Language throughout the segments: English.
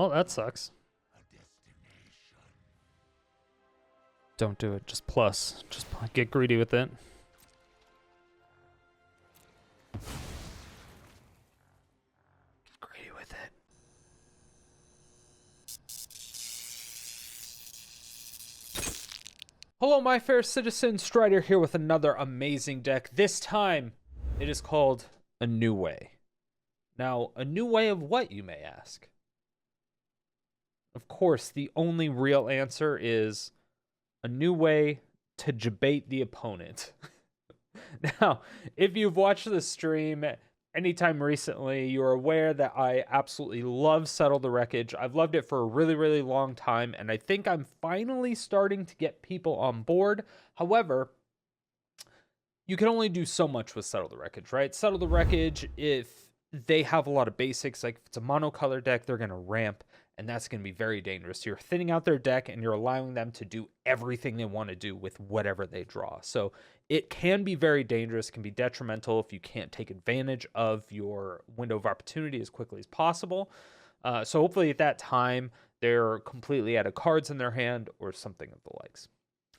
Oh, that sucks. Don't do it. Just plus. Just get greedy with it. Get greedy with it. Hello, my fair citizen. Strider here with another amazing deck. This time, it is called A New Way. Now, a new way of what, you may ask? Of course, the only real answer is a new way to Jebait the opponent. Now, if you've watched the stream anytime recently, you're aware that I absolutely love Settle the Wreckage. I've loved it for a really, really long time, and I think I'm finally starting to get people on board. However, you can only do so much with Settle the Wreckage, right? Settle the Wreckage, if they have a lot of basics, like if it's a monocolor deck, they're going to ramp, and that's going to be very dangerous. You're thinning out their deck, and you're allowing them to do everything they want to do with whatever they draw. So it can be very dangerous, can be detrimental if you can't take advantage of your window of opportunity as quickly as possible. So hopefully at that time, they're completely out of cards in their hand or something of the likes.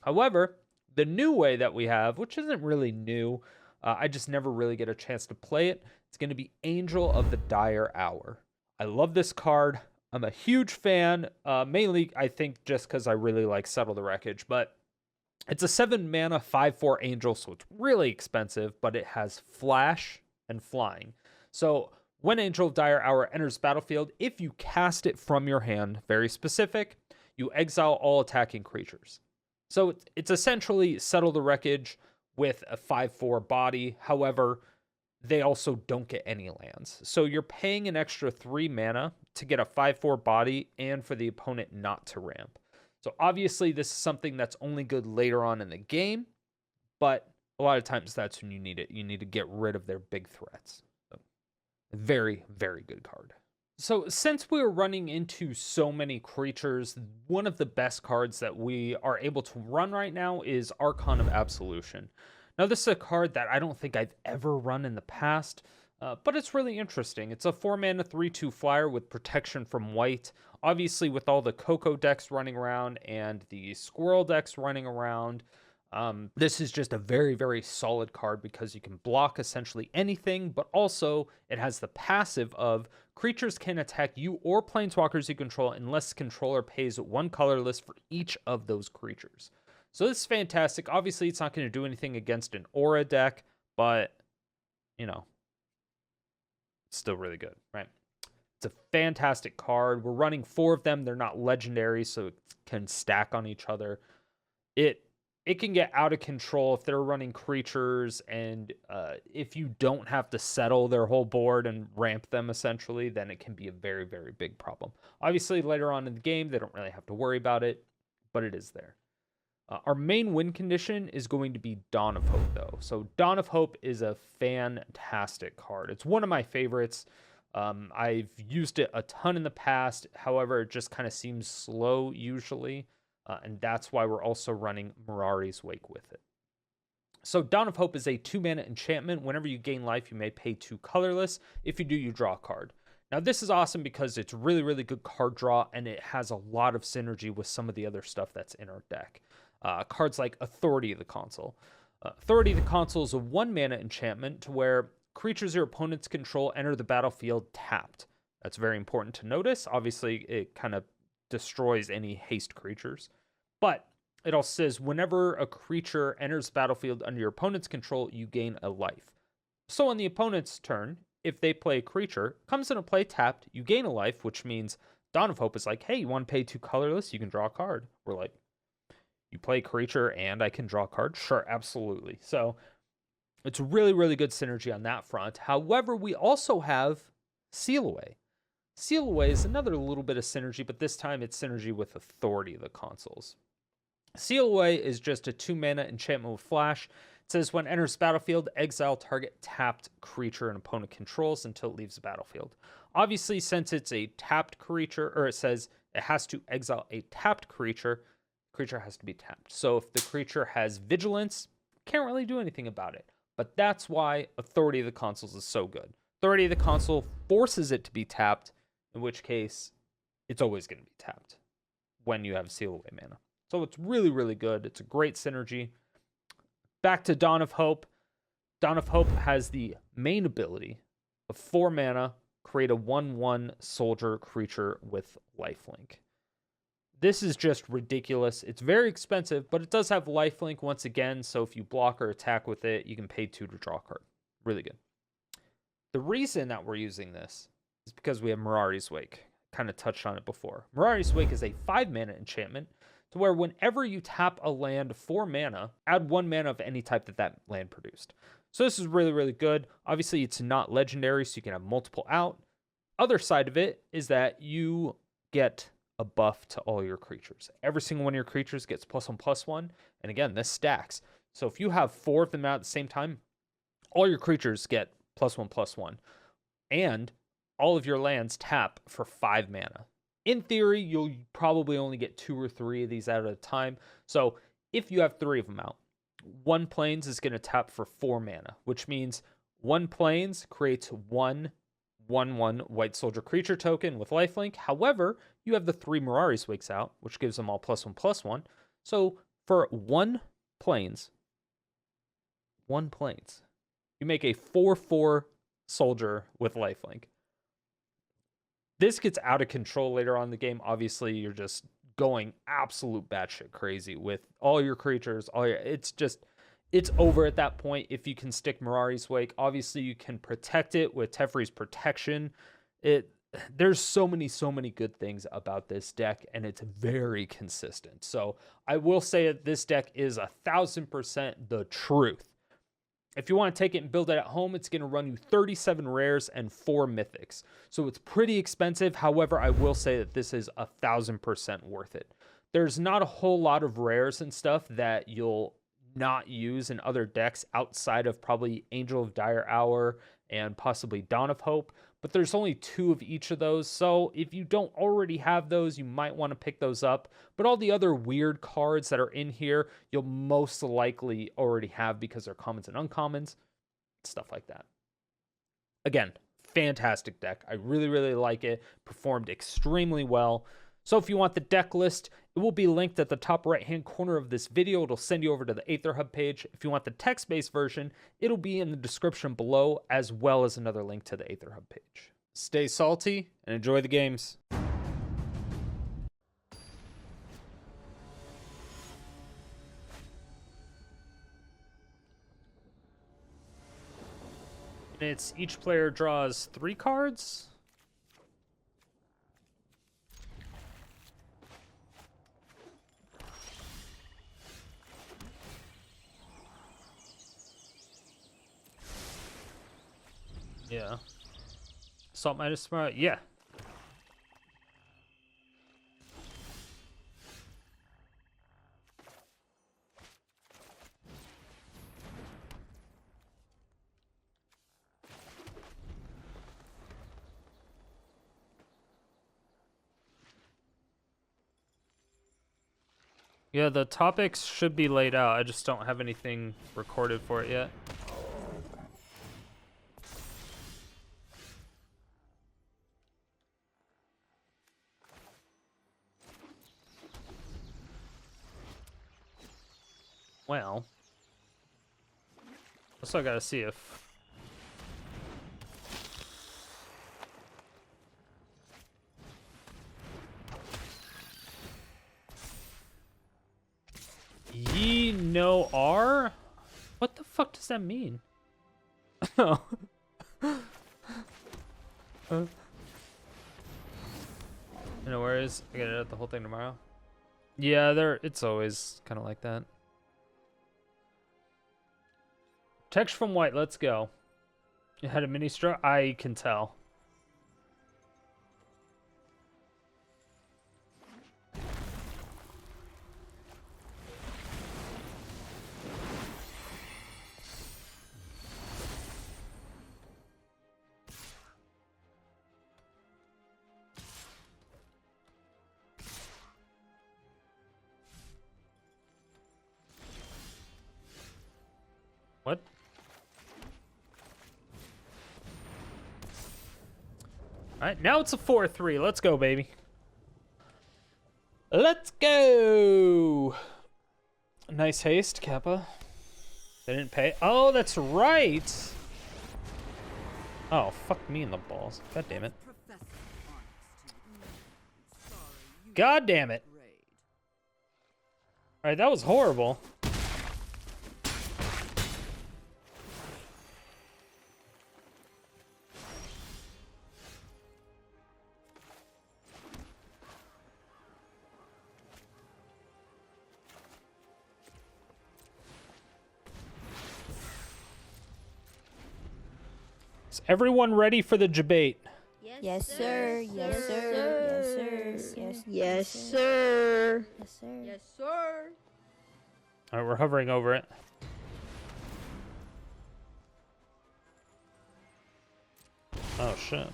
However, the new way that we have, which isn't really new, I just never really get a chance to play it, it's going to be Angel of the Dire Hour. I love this card. I'm a huge fan, mainly I think just because I really like Settle the Wreckage, but it's a 7 mana 5/4 angel, so it's really expensive, but it has flash and flying. So when Angel of Dire Hour enters battlefield, if you cast it from your hand, very specific, you exile all attacking creatures. So it's essentially Settle the Wreckage with a 5/4 body. However, they also don't get any lands. So you're paying an extra 3 mana to get a 5/4 body and for the opponent not to ramp. So obviously this is something that's only good later on in the game, but a lot of times that's when you need it. You need to get rid of their big threats. So, very, very good card. So since we're running into so many creatures, one of the best cards that we are able to run right now is Archon of Absolution. Now, this is a card that I don't think I've ever run in the past, but it's really interesting. It's a 4-mana 3/2 flyer with protection from white. Obviously, with all the Coco decks running around and the Squirrel decks running around, this is just a very, very solid card because you can block essentially anything, but also it has the passive of creatures can attack you or planeswalkers you control unless the controller pays 1 colorless for each of those creatures. So this is fantastic. Obviously, it's not going to do anything against an Aura deck, but, you know, it's still really good, right? It's a fantastic card. We're running 4 of them. They're not legendary, so it can stack on each other. It can get out of control if they're running creatures, and if you don't have to settle their whole board and ramp them, essentially, then it can be a very, very big problem. Obviously, later on in the game, they don't really have to worry about it, but it is there. Our main win condition is going to be Dawn of Hope, though. So Dawn of Hope is a fantastic card. It's one of my favorites. I've used it a ton in the past. However, it just kind of seems slow usually. And that's why we're also running Mirari's Wake with it. So Dawn of Hope is a 2-mana enchantment. Whenever you gain life, you may pay 2 colorless. If you do, you draw a card. Now, this is awesome because it's really, really good card draw, and it has a lot of synergy with some of the other stuff that's in our deck. Cards like Authority of the Consul. Authority of the Consul is a 1-mana enchantment to where creatures your opponents control enter the battlefield tapped. That's very important to notice. Obviously, it kind of destroys any haste creatures. But it also says whenever a creature enters the battlefield under your opponent's control, you gain a life. So on the opponent's turn, if they play a creature, comes into play tapped, you gain a life, which means Dawn of Hope is like, hey, you want to pay 2 colorless? You can draw a card. We're like, you play a creature and I can draw a card? Sure, absolutely. So it's really, really good synergy on that front. However, we also have Seal Away. Seal Away is another little bit of synergy, but this time it's synergy with Authority of the Consuls. Seal Away is just a 2-mana enchantment with flash. It says when it enters battlefield, exile target tapped creature an opponent controls until it leaves the battlefield. Obviously, since it's a tapped creature, or it says it has to exile a tapped creature, creature has to be tapped. So if the creature has vigilance, can't really do anything about it. But that's why Authority of the Consuls is so good. Authority of the Consul forces it to be tapped, in which case it's always going to be tapped when you have Seal Away mana. So it's really, really good. It's a great synergy. Back to Dawn of Hope. Dawn of Hope has the main ability of 4 mana, create a 1/1 soldier creature with lifelink. This is just ridiculous. It's very expensive, but it does have lifelink once again, so if you block or attack with it, you can pay 2 to draw a card. Really good. The reason that we're using this is because we have Mirari's Wake. Kind of touched on it before. Mirari's Wake is a 5 mana enchantment to where whenever you tap a land 4 mana, add 1 mana of any type that land produced. So this is really, really good. Obviously, it's not legendary, so you can have multiple out. Other side of it is that you get a buff to all your creatures. Every single one of your creatures gets +1/+1. And again, this stacks. So if you have 4 of them out at the same time, all your creatures get +1/+1. And all of your lands tap for 5 mana. In theory, you'll probably only get 2 or 3 of these out at a time. So if you have 3 of them out, 1 Plains is going to tap for 4 mana, which means 1 Plains creates 1/1 white soldier creature token with lifelink. However, you have the 3 Mirari's Wakes out, which gives them all +1/+1. So for 1 Plains, you make a 4/4 soldier with lifelink. This gets out of control later on in the game. Obviously, you're just going absolute batshit crazy with all your creatures. It's over at that point if you can stick Mirari's Wake. Obviously, you can protect it with Teferi's protection. There's so many good things about this deck, and it's very consistent. So I will say that this deck is 1000% the truth. If you want to take it and build it at home, it's going to run you 37 rares and 4 mythics. So it's pretty expensive. However, I will say that this is 1000% worth it. There's not a whole lot of rares and stuff that you'll not use in other decks outside of probably Angel of Dire Hour and possibly Dawn of Hope. But there's only 2 of each of those. So if you don't already have those, you might want to pick those up. But all the other weird cards that are in here, you'll most likely already have because they're commons and uncommons, stuff like that. Again, fantastic deck. I really, really like it. Performed extremely well. So if you want the deck list, it will be linked at the top right-hand corner of this video. It'll send you over to the Aether Hub page. If you want the text-based version, it'll be in the description below, as well as another link to the Aether Hub page. Stay salty and enjoy the games. And it's each player draws 3 cards. Yeah. Assault minus smart. Yeah. Yeah, the topics should be laid out. I just don't have anything recorded for it yet. Well, also I gotta see if ye know R? What the fuck does that mean? Oh. No worries. I gotta edit the whole thing tomorrow. Yeah, it's always kind of like that. Text from White, let's go. You had a mini straw? I can tell. What? All right, now it's a 4-3. Let's go, baby. Let's go. Nice haste, Kappa. They didn't pay. Oh, that's right. Oh, fuck me in the balls. God damn it. God damn it. All right, that was horrible. Is everyone ready for the Jebait? Yes, sir. Yes, sir. Yes, sir. Yes, sir. Yes, sir. Yes, sir. All right, we're hovering over it. Oh, shit.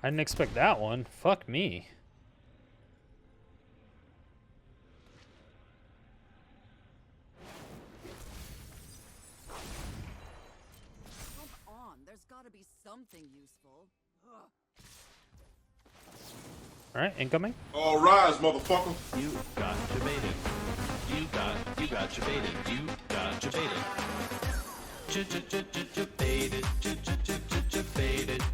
I didn't expect that one. Fuck me. Come on, there's gotta be something useful. Ugh. All right, incoming. All rise, motherfucker. You got debated. You got debated. You got debated. Debated. Debated. Debated.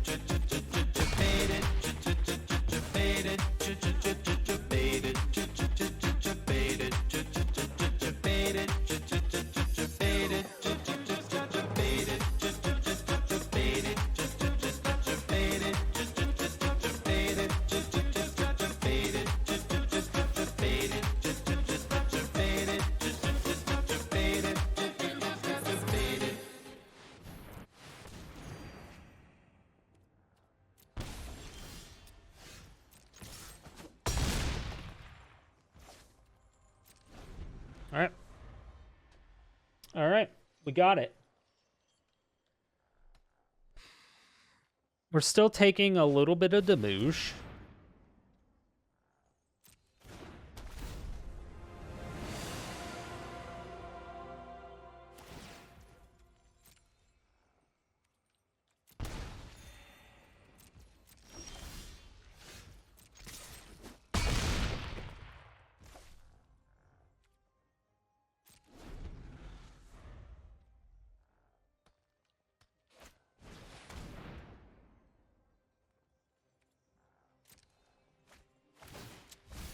All right. All right, we got it. We're still taking a little bit of deluge.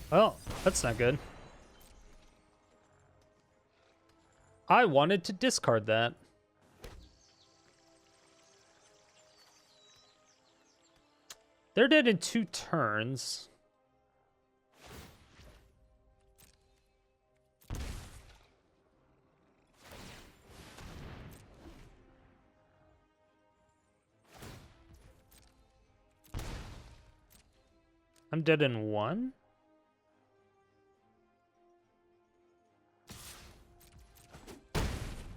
Well, that's not good. I wanted to discard that. They're dead in 2 turns. I'm dead in 1.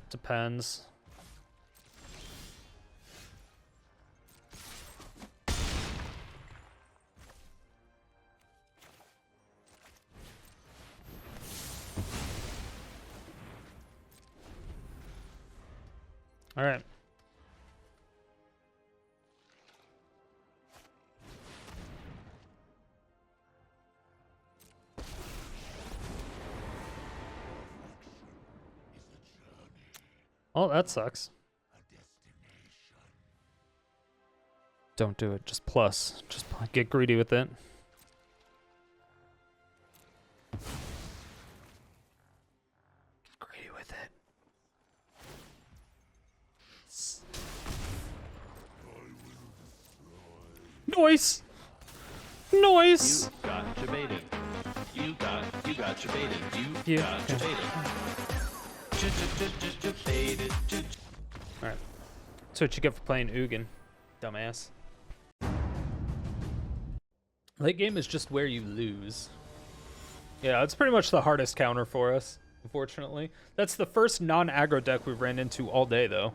Depends. All right. Oh, that sucks. Don't do it. Just plus. Just get greedy with it. Get greedy with it. Noise! Noise! You got debated. You got debated. You Yeah. got debated. Alright. That's what you get for playing Ugin, dumbass. Late game is just where you lose. Yeah, it's pretty much the hardest counter for us, unfortunately. That's the first non-aggro deck we've ran into all day, though.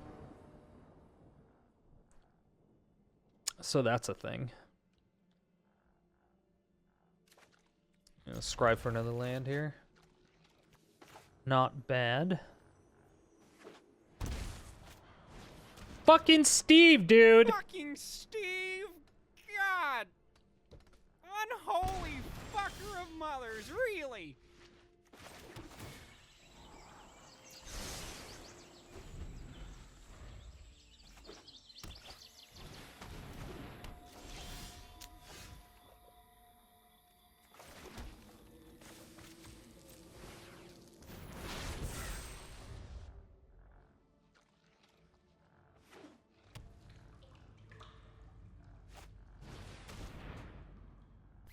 So that's a thing. Scribe for another land here. Not bad. Fucking Steve, dude! Fucking Steve! God! Unholy fucker of mothers, really?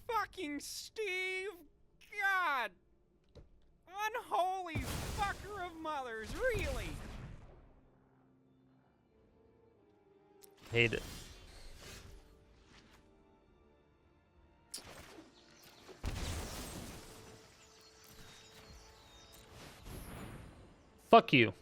Fucking Steve! God! Unholy fucker of mothers, really? Hate it. Fuck you.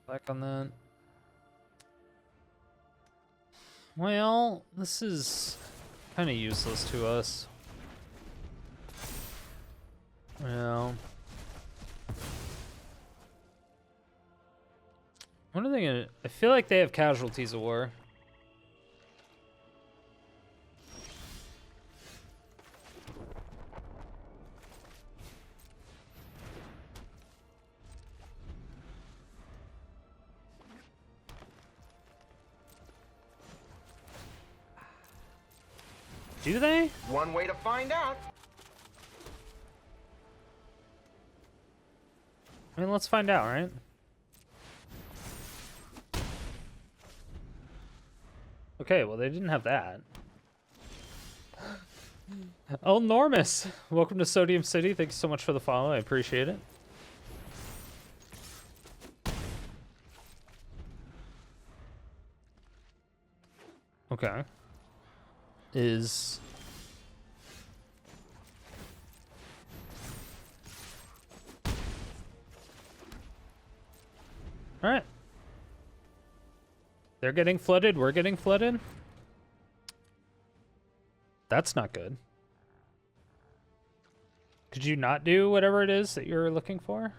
Back on that. Well, this is kind of useless to us. Well, what are they gonna? I feel like they have casualties of war. Do they? One way to find out. I mean, let's find out, right? Okay, well, they didn't have that. Oh, Normus! Welcome to Sodium City. Thanks so much for the follow. I appreciate it. Okay. Is... Alright. They're getting flooded, we're getting flooded. That's not good. Could you not do whatever it is that you're looking for?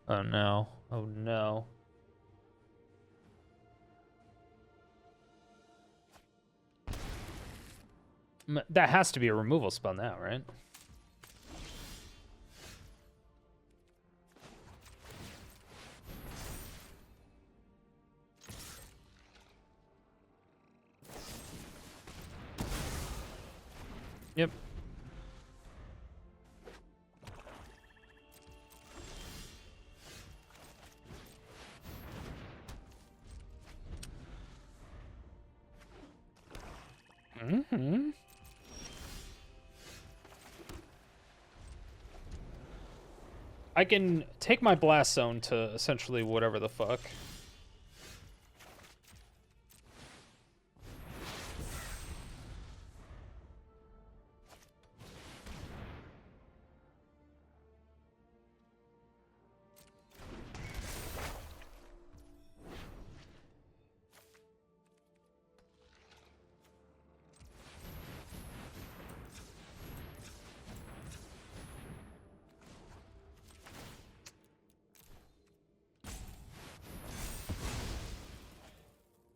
Oh no. Oh no. That has to be a removal spell now, right? Yep. Mm-hmm. I can take my blast zone to essentially whatever the fuck.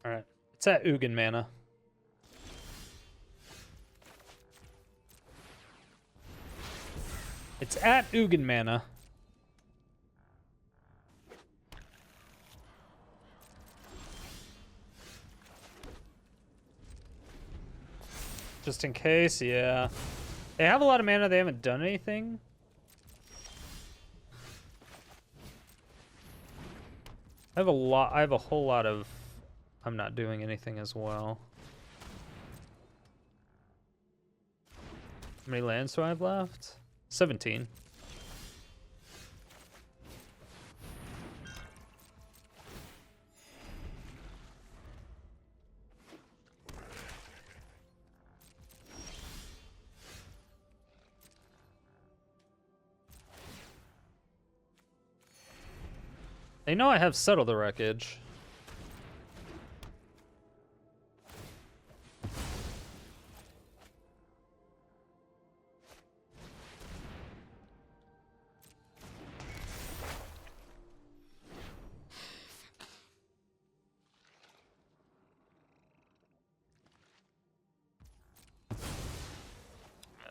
Alright. It's at Ugin mana. It's at Ugin mana. Just in case, yeah. They have a lot of mana, they haven't done anything. I have a whole lot of I'm not doing anything as well. How many lands do I have left? 17. They know I have Settle the Wreckage.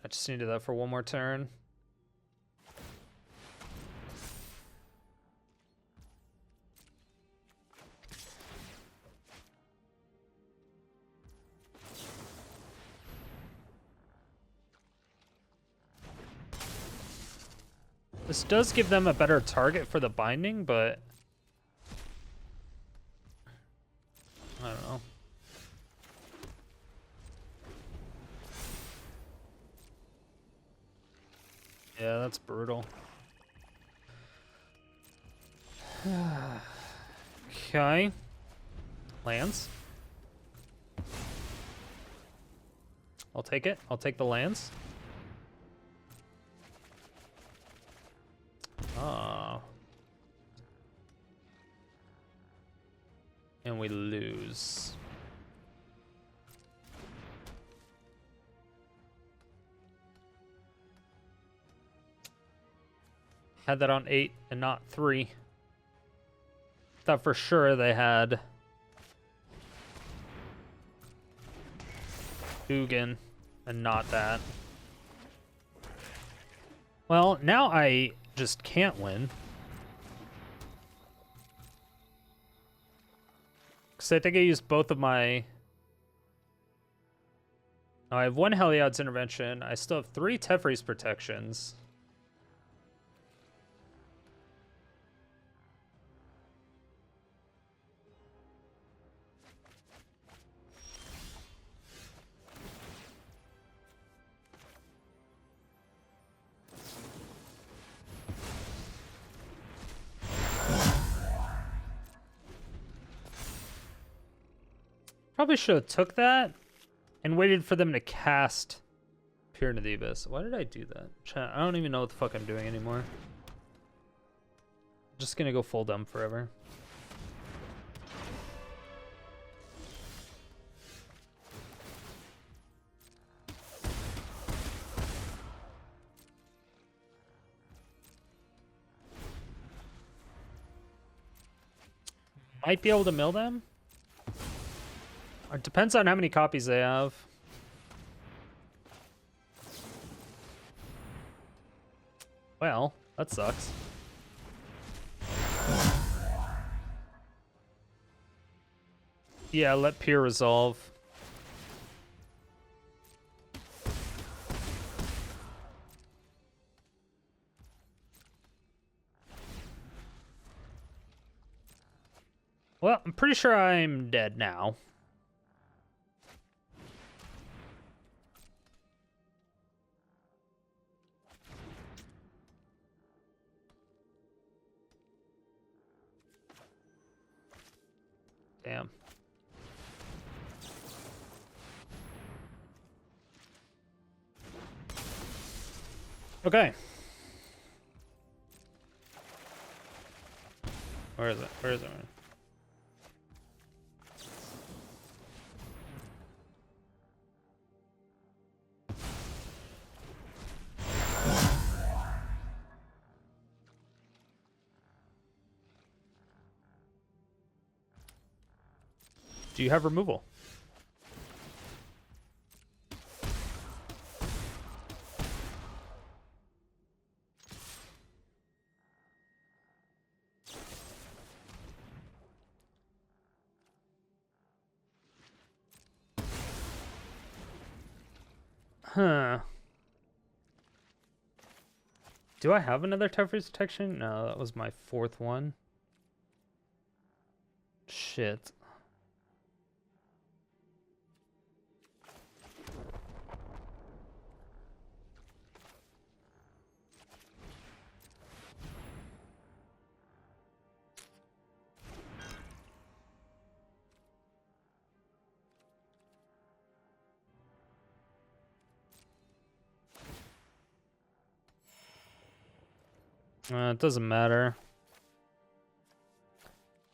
I just needed that for one more turn. This does give them a better target for the binding, but I don't know. Yeah, that's brutal. Okay. Lands. I'll take it. I'll take the lands. Ah. And we lose. Had that on 8 and not 3. Thought for sure they had Ugin and not that. Well, now I just can't win. Because I think I used both of my... Oh, I have 1 Heliod's Intervention. I still have 3 Teferi's Protections. Probably should have took that and waited for them to cast Pear into the Abyss. Why did I do that? Chat, I don't even know what the fuck I'm doing anymore. I'm just gonna go full dumb forever. Might be able to mill them. It depends on how many copies they have. Well, that sucks. Yeah, let Pear resolve. Well, I'm pretty sure I'm dead now. Damn. Okay. Where is it? Where is it? Do you have removal? Huh. Do I have another Teferi's Protection? No, that was my 4th one. Shit. It doesn't matter.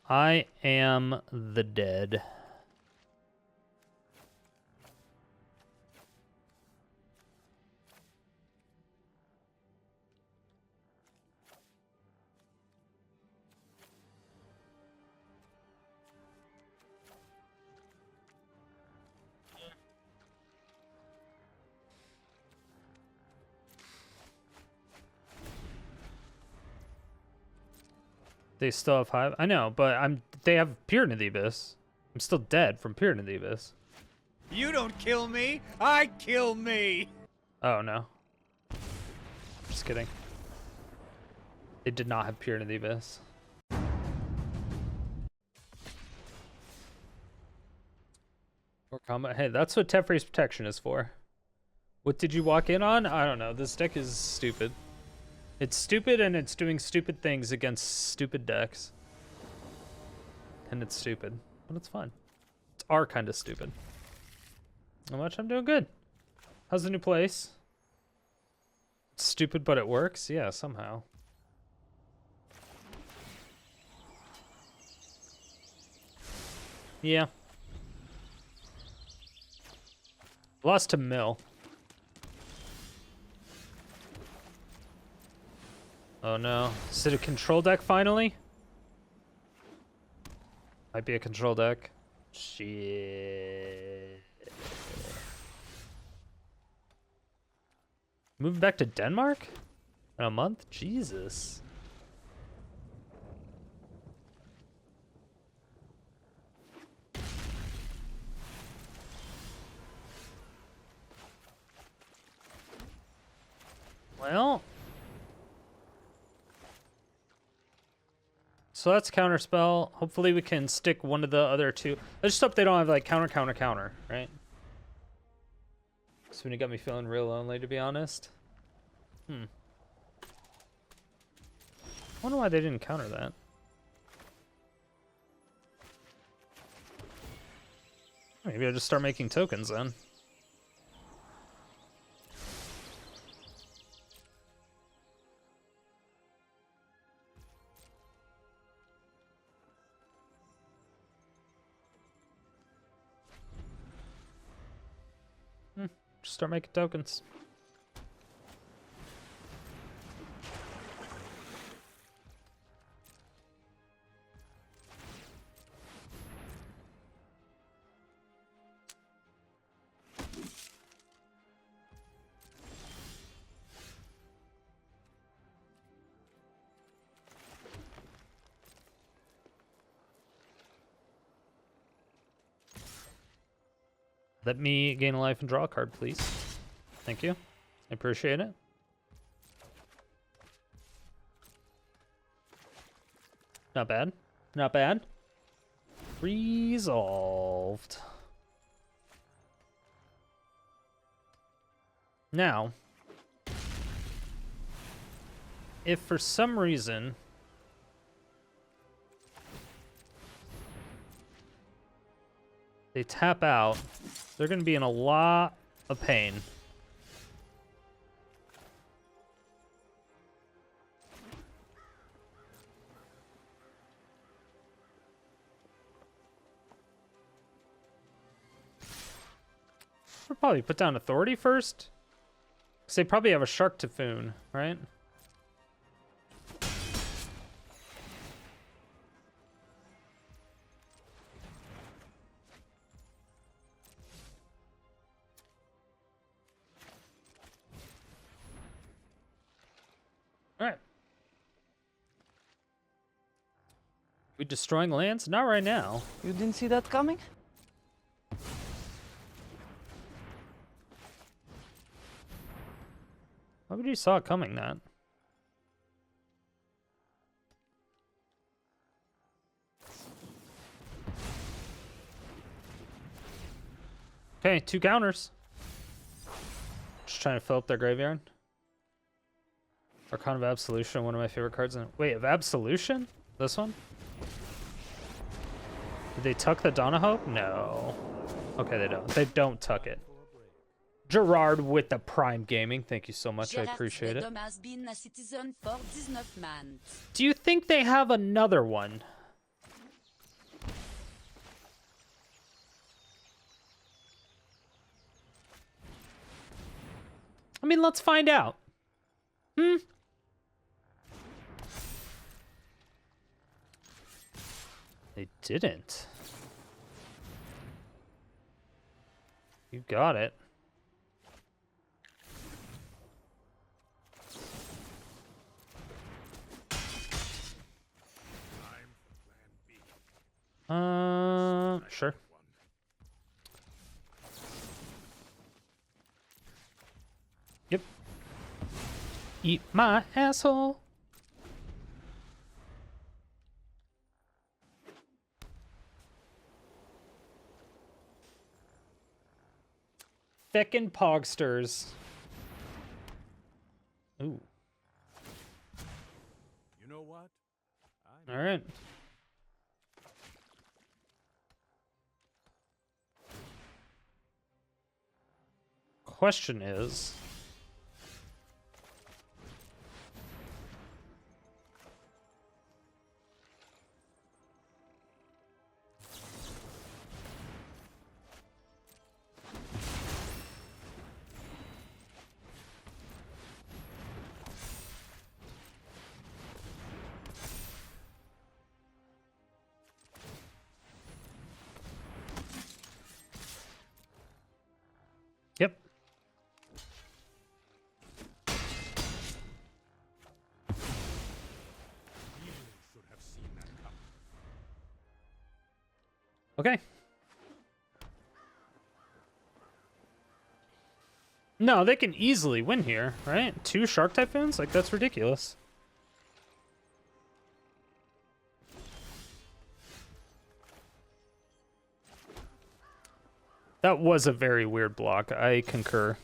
I am the dead. They still have Hive. I know, but they have Peer into the Abyss. I'm still dead from Peer into the Abyss. You don't kill me, I kill me. Oh no. Just kidding. They did not have Peer into the Abyss. Or combat. Hey, that's what Teferi's Protection is for. What did you walk in on? I don't know. This deck is stupid. It's stupid and it's doing stupid things against stupid decks. And it's stupid, but it's fun. It's our kind of stupid. How much? I'm doing good. How's the new place? It's stupid, but it works? Yeah, somehow. Yeah. Lost to Mill. Oh no. Is it a control deck finally? Might be a control deck. Shit. Moving back to Denmark? In a month? Jesus. Well. So that's counterspell. Hopefully we can stick one of the other two. I just hope they don't have like counter, right? This one got me feeling real lonely, to be honest. I wonder why they didn't counter that. Maybe I'll just start making tokens then. Just start making tokens. Let me gain a life and draw a card, please. Thank you. I appreciate it. Not bad. Not bad. Resolved. Now, if for some reason they tap out, they're going to be in a lot of pain. We'll probably put down Authority first. Because they probably have a Shark Typhoon, right? Alright. We destroying lands? Not right now. You didn't see that coming? Why would you saw it coming that? Okay, 2 counters. Just trying to fill up their graveyard. Archon of Absolution, one of my favorite cards. Wait, of Absolution? This one? Did they tuck the Dawn of Hope? No. Okay, they don't. They don't tuck it. Gerard with the Prime Gaming. Thank you so much. I appreciate it. Has been a citizen for 19 months. Do you think they have another one? I mean, let's find out. They didn't. You got it. Sure. Yep. Eat my asshole. Feckin' Pogsters. Ooh. You know what? All right. Question is, yep. Okay. No, they can easily win here, right? 2 Shark Typhoons? Like, that's ridiculous. That was a very weird block. I concur.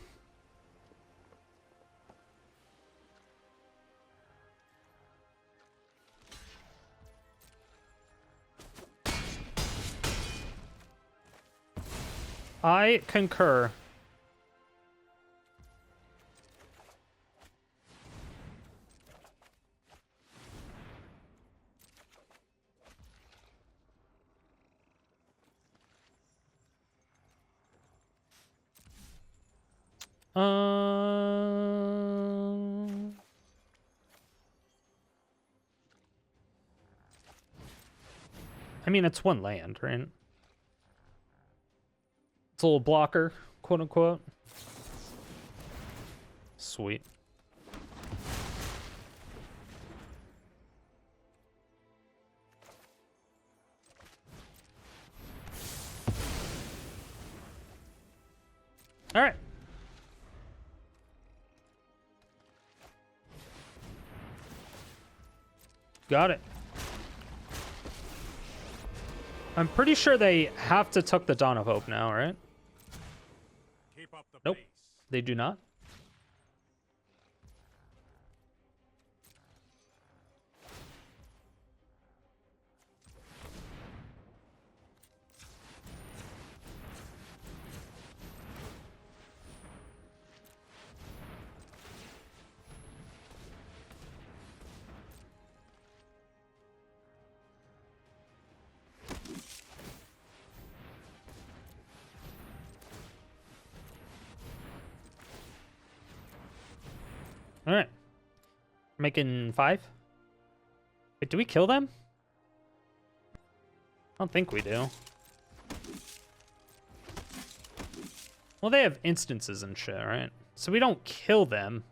I concur. I mean, it's 1 land, right? It's a little blocker, quote unquote. Sweet. All right. Got it. I'm pretty sure they have to tuck the Dawn of Hope now, right? Keep up the Nope. pace. They do not. All right. Making 5. Wait, do we kill them? I don't think we do. Well, they have instances and shit, right? So we don't kill them.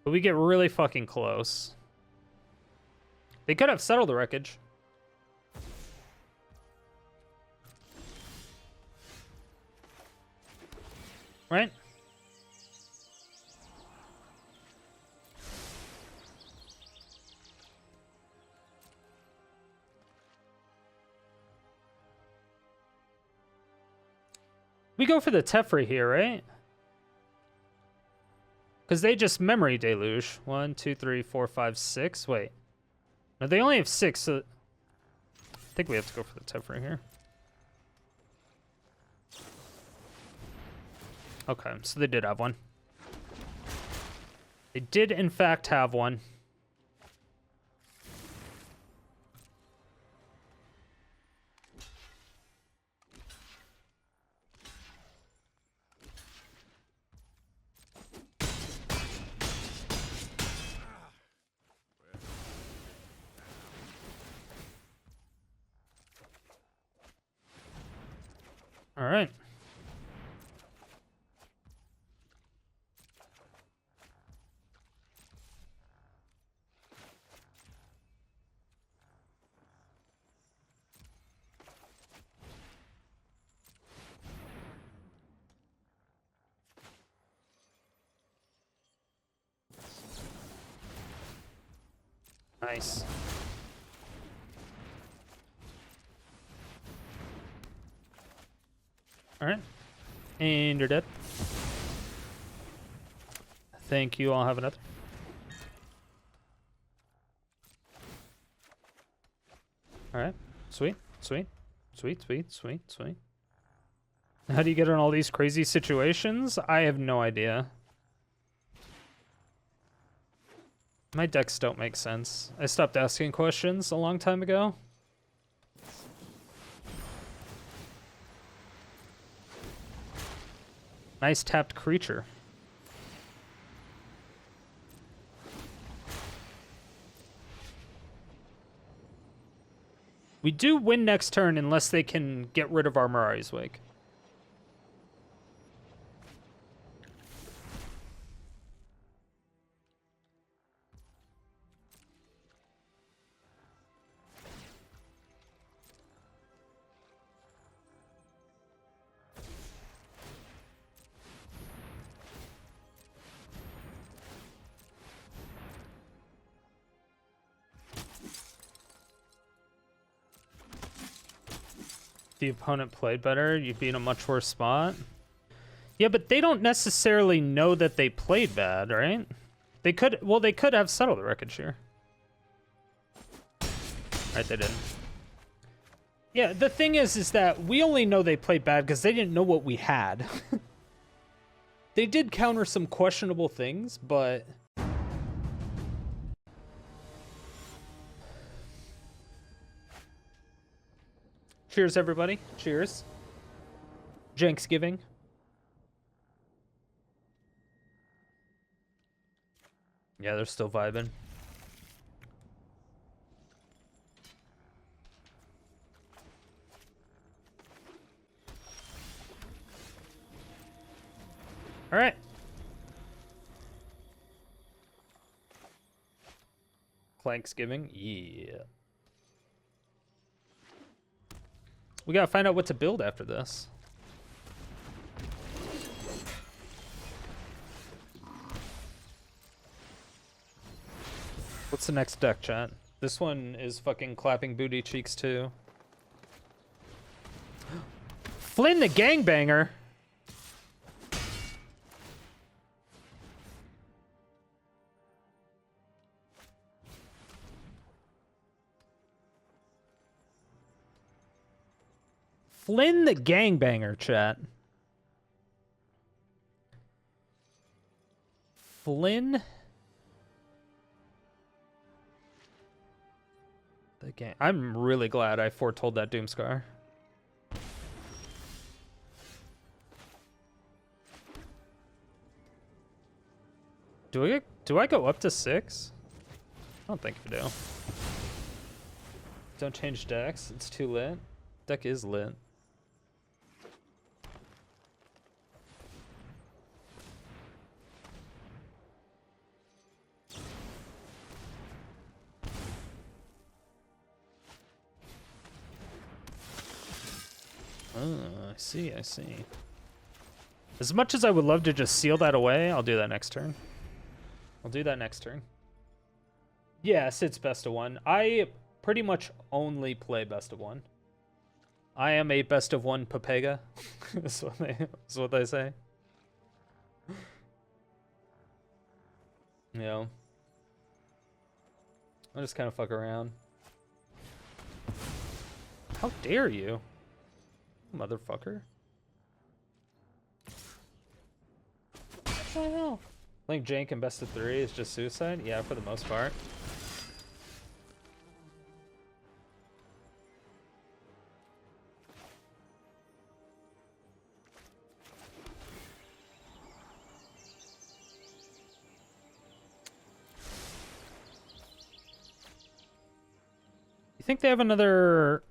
But we get really fucking close. They could have settled the wreckage. Right? We go for the Teferi here, right? Because they just memory deluge. 1, 2, 3, 4, 5, 6. Wait. No, they only have 6, so I think we have to go for the Teferi here. Okay, so they did have one. They did, in fact, have one. All right. Nice. All right. And you're dead. Thank you. I'll have another. All right. Sweet. Sweet. Sweet, sweet, sweet, sweet. How do you get in all these crazy situations? I have no idea. My decks don't make sense. I stopped asking questions a long time ago. Nice tapped creature. We do win next turn unless they can get rid of our Mirari's Wake. The opponent played better, you'd be in a much worse spot. Yeah, but they don't necessarily know that they played bad, right? They could, well, they could have settled the wreckage here. Right, they didn't. Yeah, the thing is that we only know they played bad because they didn't know what we had. They did counter some questionable things, but... Cheers, everybody. Cheers. Jenksgiving. Yeah, they're still vibing. All right. Thanksgiving. Yeah. We gotta find out what to build after this. What's the next deck, chat? This one is fucking clapping booty cheeks too. Flynn the Gangbanger. Flynn the Gangbanger, chat. Flynn the Gang. I'm really glad I foretold that Doomskar. Do I go up to 6? I don't think I do. Don't change decks. It's too lit. Deck is lit. Oh, I see, I see. As much as I would love to just seal that away, I'll do that next turn. I'll do that next turn. Yes, it's best of one. I pretty much only play best of one. I am a best of one Papega. That's what they say. You know, I just kind of fuck around. How dare you, motherfucker? What the hell? Playing Jank in best of 3 is just suicide? Yeah, for the most part. You think they have another...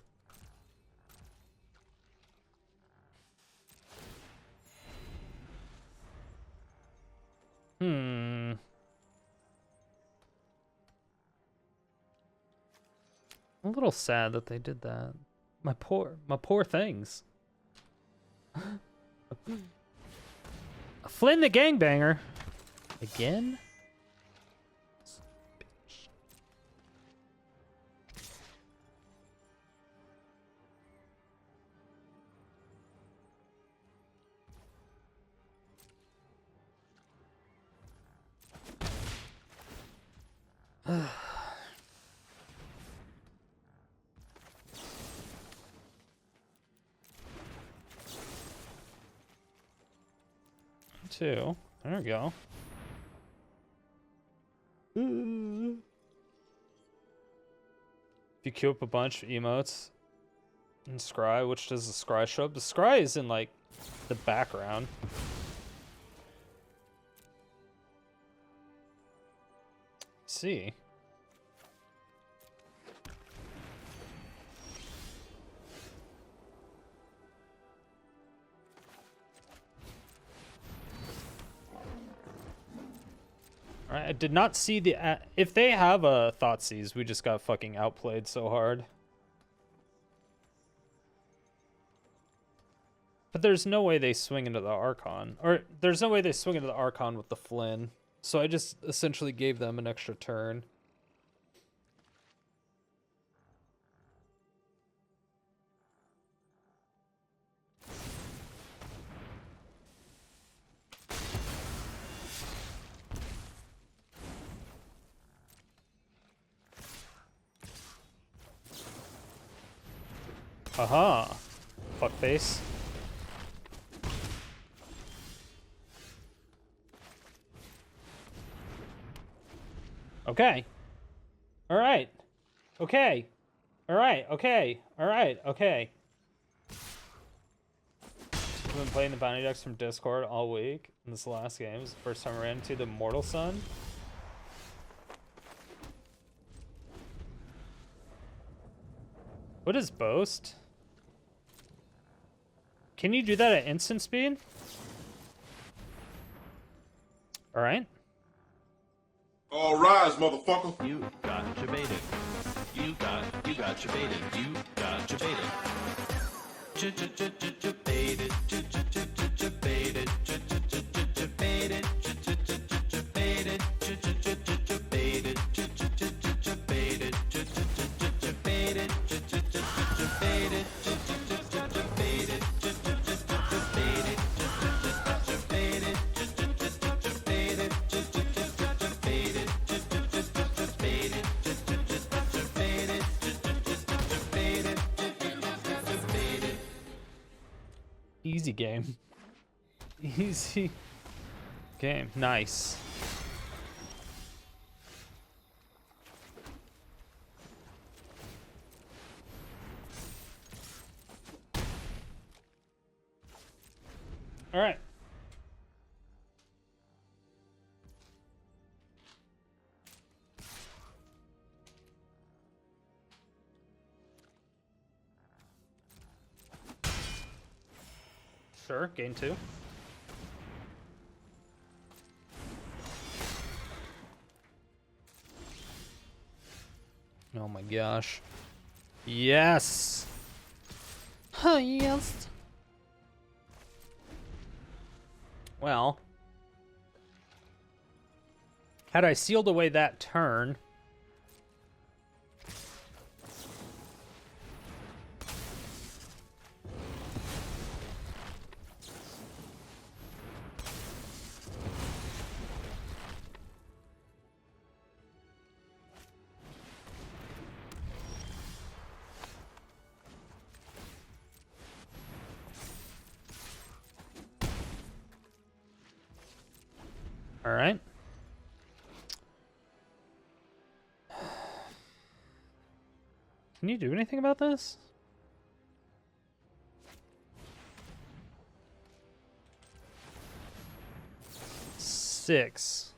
I'm a little sad that they did that. My poor things. Flynn the gangbanger. Again? Two. There we go. If you queue up a bunch of emotes in Scry, which does the Scry show up? The Scry is in like the background. Let's see. I did not see the... if they have a Thoughtseize, we just got fucking outplayed so hard. But there's no way they swing into the Archon. Or, there's no way they swing into the Archon with the Flynn. So I just essentially gave them an extra turn. Aha! Fuckface. Okay. Alright. Okay. Alright, okay. Alright, okay. I've been playing the bounty decks from Discord all week. And this last game is the first time I ran into the Mortal Sun. What is Boast? Can you do that at instant speed? Alright. All rise, motherfucker. You got Jebaited. You got Jebaited. You got Jebaited. Jebaited. Jebaited. Jebaited. Jebaited. Easy game. Easy game. Nice. All right. Sure, gain 2. Oh my gosh. Yes! Oh, yes! Well, had I sealed away that turn, All right. Can you do anything about this? Six.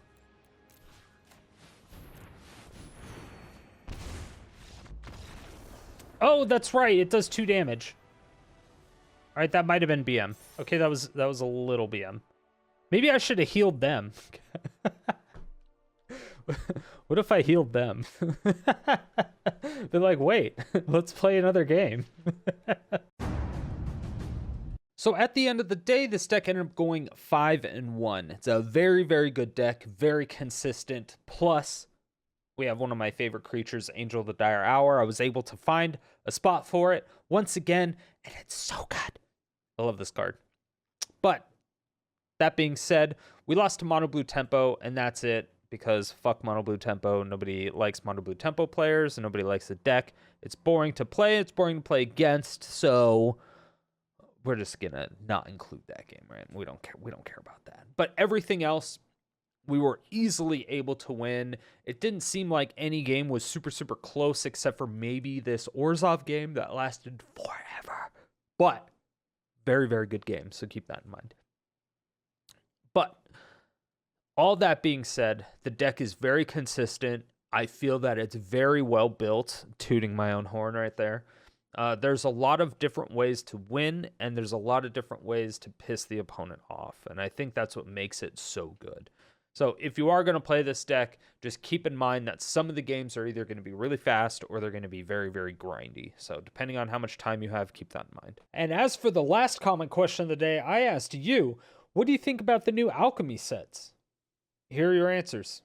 Oh, that's right. It does 2 damage. All right, that might have been BM. Okay, that was a little BM. Maybe I should have healed them. What if I healed them? They're like, wait, let's play another game. So at the end of the day, this deck ended up going 5-1. It's a very, very good deck, very consistent. Plus, we have one of my favorite creatures, Angel of the Dire Hour. I was able to find a spot for it once again, and it's so good. I love this card. But that being said, we lost to Mono Blue Tempo, and that's it. Because fuck Mono Blue Tempo. Nobody likes Mono Blue Tempo players, and nobody likes the deck. It's boring to play. It's boring to play against. So we're just gonna not include that game, right? We don't care. We don't care about that. But everything else, we were easily able to win. It didn't seem like any game was super, super close, except for maybe this Orzhov game that lasted forever. But very, very good game. So keep that in mind. But all that being said, the deck is very consistent. I feel that it's very well built, tooting my own horn right there. There's a lot of different ways to win, and there's a lot of different ways to piss the opponent off. And I think that's what makes it so good. So if you are going to play this deck, just keep in mind that some of the games are either going to be really fast or they're going to be very, very grindy. So depending on how much time you have, keep that in mind. And as for the last comment question of the day, I asked you, what do you think about the new alchemy sets? Here are your answers.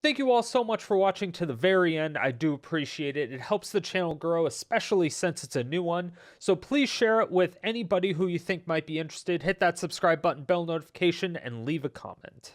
Thank you all so much for watching to the very end. I do appreciate it. It helps the channel grow, especially since it's a new one. So please share it with anybody who you think might be interested. Hit that subscribe button, bell notification, and leave a comment.